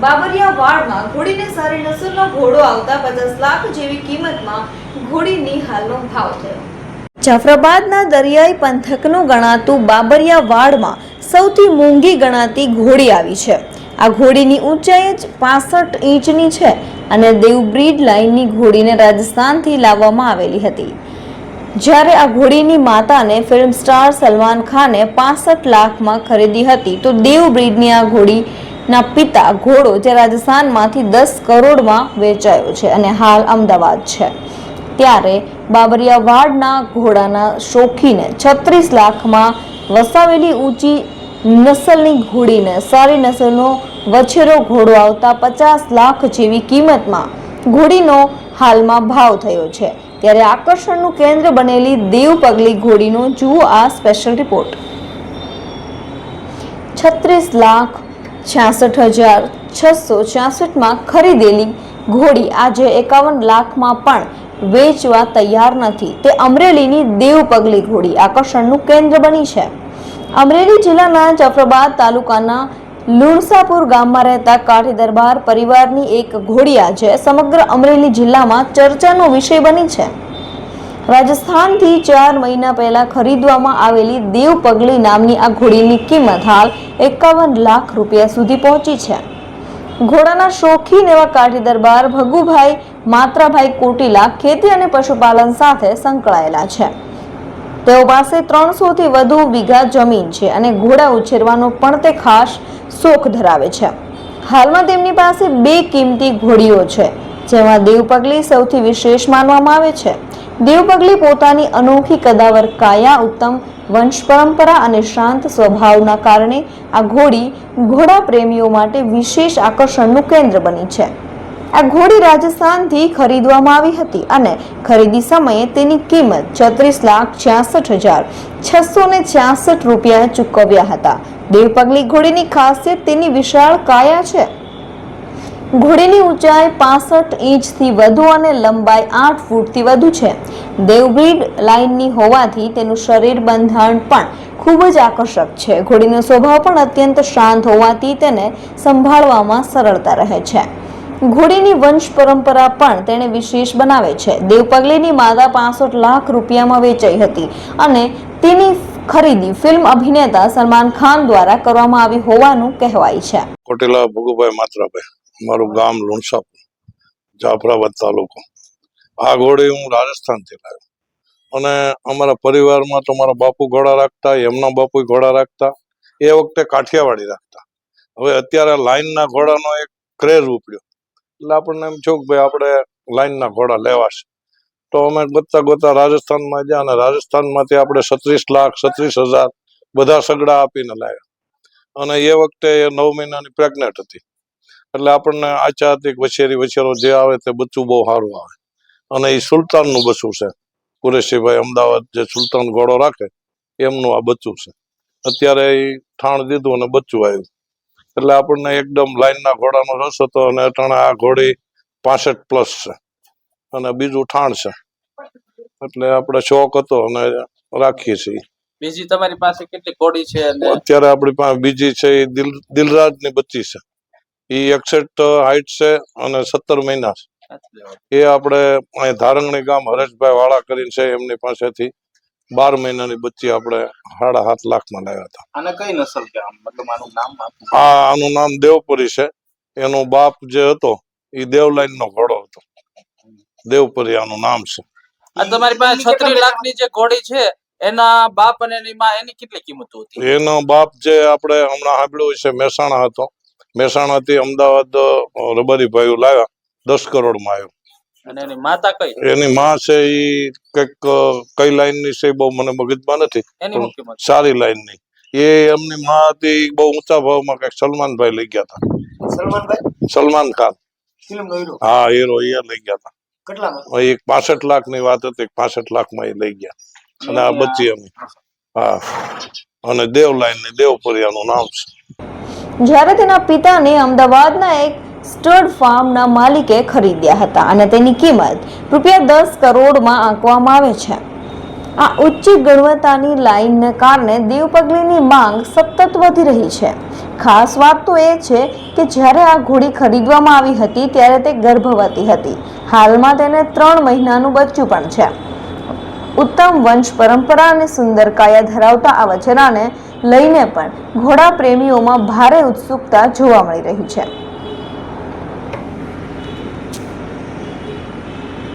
બાબરિયા વાડમાં ઘોડીને સારી નસલનો ઘોડો આવતા 50 લાખ જેવી કિંમતમાં ઘોડીની હાલનો ભાવ થયો। જાફરાબાદના દરિયાઈ પંથકનું ગણાતું બાબરિયા વાડમાં સૌથી મોંઘી ગણાતી ઘોડી આવી છે। આ ઘોડીની ઊંચાઈ જ 65 ઇંચની છે અને દેવબ્રીડ લાઇનની ઘોડીને રાજસ્થાનથી લાવવામાં આવેલી હતી। જ્યારે આ ઘોડીની માતાને ફિલ્મ સ્ટાર સલમાન ખાને 65 લાખમાં ખરીદી હતી તો દેવબ્રીડની આ ઘોડીના પિતા ઘોડો જે રાજસ્થાનમાંથી 10 કરોડમાં વેચાયો છે અને હાલ અમદાવાદ છે। ત્યારે બાબરિયા વાડના ઘોડાના શોખીને 36 લાખમાં વસાવેલી ઊંચી નસલની ઘોડીને સારી નસલનો વછેરો ઘોડો આવતા 50 લાખ જેવી કિંમતમાં ઘોડીનો હાલમાં ભાવ થયો છે। ત્યારે આકર્ષણનું કેન્દ્ર બનેલી દેવપગલી ઘોડીનો જુઓ આ સ્પેશિયલ રિપોર્ટ। 36,66,666માં ખરીદેલી ઘોડી આજે 51 લાખમાં પણ વેચવા તૈયાર નથી। તે અમરેલીની દેવપગલી ઘોડી આકર્ષણનું કેન્દ્ર બની છે। અમરેલી જિલ્લાના જાફરાબાદ તાલુકાના લુણસાપુર ગામમાં રહેતા કાઠી દરબાર પરિવારની એક ઘોડી આજે સમગ્ર અમરેલી જિલ્લામાં ચર્ચાનો વિષય બની છે। રાજસ્થાનથી 4 મહિના પહેલા ખરીદવામાં આવેલી દેવપગલી નામની આ ઘોડીની કિંમત હાલ 51 લાખ રૂપિયા સુધી પહોંચી છે। ઘોડાના શોખીન એવા કાઠી દરબાર ભગુભાઈ માત્રાભાઈ કોટીલા ખેતી અને પશુપાલન સાથે સંકળાયેલા છે। તેઓ પાસે 300 થી વધુ વીઘા જમીન છે અને ઘોડા ઉછેરવાનો પણ તે ખાસ શોખ ધરાવે છે। હાલમાં તેમની પાસે 2 કિંમતી ઘોડીઓ છે જેમાં દેવપગલી સૌથી વિશેષ માનવામાં આવે છે। દેવપગલી પોતાની અનોખી કદાવર કાયા, ઉત્તમ વંશ પરંપરા અને શાંત સ્વભાવના કારણે આ ઘોડી ઘોડા પ્રેમીઓ માટે વિશેષ આકર્ષણનું કેન્દ્ર બની છે। આ ઘોડી રાજસ્થાનથી ખરીદવામાં આવી હતી અને ખરીદી સમયે તેની કિંમત 36,66,666 રૂપિયા ચૂકવ્યા હતા। દેવપગલી ઘોડીની ખાસિયત તેની વિશાળ કાયા છે। ઘોડીની ઊંચાઈ 65 ઇંચથી વધુ અને લંબાઈ 8 ફૂટથી વધુ છે। દેવબ્રીડ લાઇનની હોવાથી તેનું શરીર બંધારણ પણ ખૂબ જ આકર્ષક છે। ઘોડીનો સ્વભાવ પણ અત્યંત શાંત હોવાથી તેને સંભાળવામાં સરળતા રહે છે। ઘોડીની વંશ પરંપરા પણ તેને વિશેષ બનાવે છે। દેવપગલીની માદા 65 લાખ રૂપિયામાં વેચાઈ હતી અને તેની ખરીદી ફિલ્મ અભિનેતા સલમાન ખાન દ્વારા કરવામાં આવી હોવાનું કહેવાય છે। કોટેલા ભગુભાઈ માત્રાભાઈ, મારું ગામ લુણસાપુર, જાફરાબાદ તાલુકો। આ ઘોડી હું રાજસ્થાનથી લાવ્યો અને અમારા પરિવારમાં તો મારા બાપુ ઘોડા રાખતા, એમના બાપુ ઘોડા રાખતા, એ વખતે કાઠિયાવાડી રાખતા। હવે અત્યારે લાઈનના ઘોડાનો એક ક્રેઝ ઉપડ્યો એટલે આપણને એમ થયું કે ભાઈ આપણે લાઈનના ઘોડા લેવા છે। તો અમે ગોતતા રાજસ્થાનમાં ગયા અને રાજસ્થાનમાંથી આપણે 36,36,000 બધા સગડા આપીને લાવ્યા અને એ વખતે 9 મહિનાની પ્રેગ્નેન્ટ હતી એટલે આપણને આચા હતી વછેરો જે આવે તે બચ્ચું બહુ સારું આવે અને એ સુલતાનનું બચ્ચું છે। કુરેશીભાઈ અમદાવાદ જે સુલતાન ઘોડો રાખે એમનું આ બચ્ચું છે। અત્યારે એ ઠાણ દીધું અને બચ્ચું આવ્યું એટલે આપણને એકદમ લાઈનના ઘોડાનો રસ હતો અને અટાણે આ ઘોડી 65+ છે અને બીજું ઠાણ છે એટલે આપણે શોખ હતો અને રાખીએ છીએ। બીજી તમારી પાસે કેટલી ઘોડી છે? અત્યારે આપણી પાસે બીજી છે એ દિલરાજની બચ્ચી છે, એ 61 હાઈટ છે અને 17 મહિના છે। એ આપણે અહીં ધારંગણી ગામ હરેશભાઈ વાળા કરીને છે એમની પાસેથી 12 મહિનાની બચ્ચી આપણે 7.5 લાખમાં લાવ્યા હતા। આને કઈ નસલ કે મતલબ આનું નામ? આનું નામ દેવપરી છે। એનો બાપ જે હતો એ દેવલાઈન નો ઘોડો હતો, દેવપરી આનું નામ છે। આ તમારી પાસે 36 લાખની જે ઘોડી છે એના બાપ અને એની માં એની કેટલી કિંમત હતી? એનો બાપ જે આપણે હમણાં સાંભળ્યું છે મહેસાણા હતો, મહેસાણાથી અમદાવાદ રબારીભાઈઓ લાવ્યા 10 કરોડમાં આવ્યો। અને એની માતા કઈ? એની માં છે એ કઈ લાઈન ની છે બહુ મને મગજમાં નથી, સારી લાઈન ની। એ એમની માં હતી બહુ ઊંચા ભાવમાં કઈક સલમાનભાઈ લઈ ગયા હતા। સલમાન ખાન, હા હીરો, એ લઈ ગયા હતા। એક 65 લાખ ની વાત હતી, 65 લાખમાં એ લઈ ગયા અને આ બચ્ચી એમ, હા, અને દેવ લાઈન ની દેવપરિયાનું નામ છે। જ્યારે તેના પિતાને અમદાવાદના એક સ્ટડ ફાર્મના માલિકે ખરીદ્યા હતા અને તેની કિંમત રૂપિયા 10 કરોડમાં આંકવામાં આવે છે। આ ઉચ્ચ ગુણવત્તાની લાઇનને કારણે દેવપગલીની માંગ સતત વધી રહી છે. ખાસ વાત તો એ છે કે જ્યારે આ ઘોડી ખરીદવામાં આવી હતી ત્યારે તે ગર્ભવતી હતી. હાલમાં તેને 3 મહિનાનું બચ્ચું પણ છે. ઉત્તમ વંશ પરંપરા અને સુંદર કાયા ધરાવતા આ વછેરાને લઈને પણ ઘોડા પ્રેમીઓમાં ભારે ઉત્સુકતા જોવા મળી રહી છે.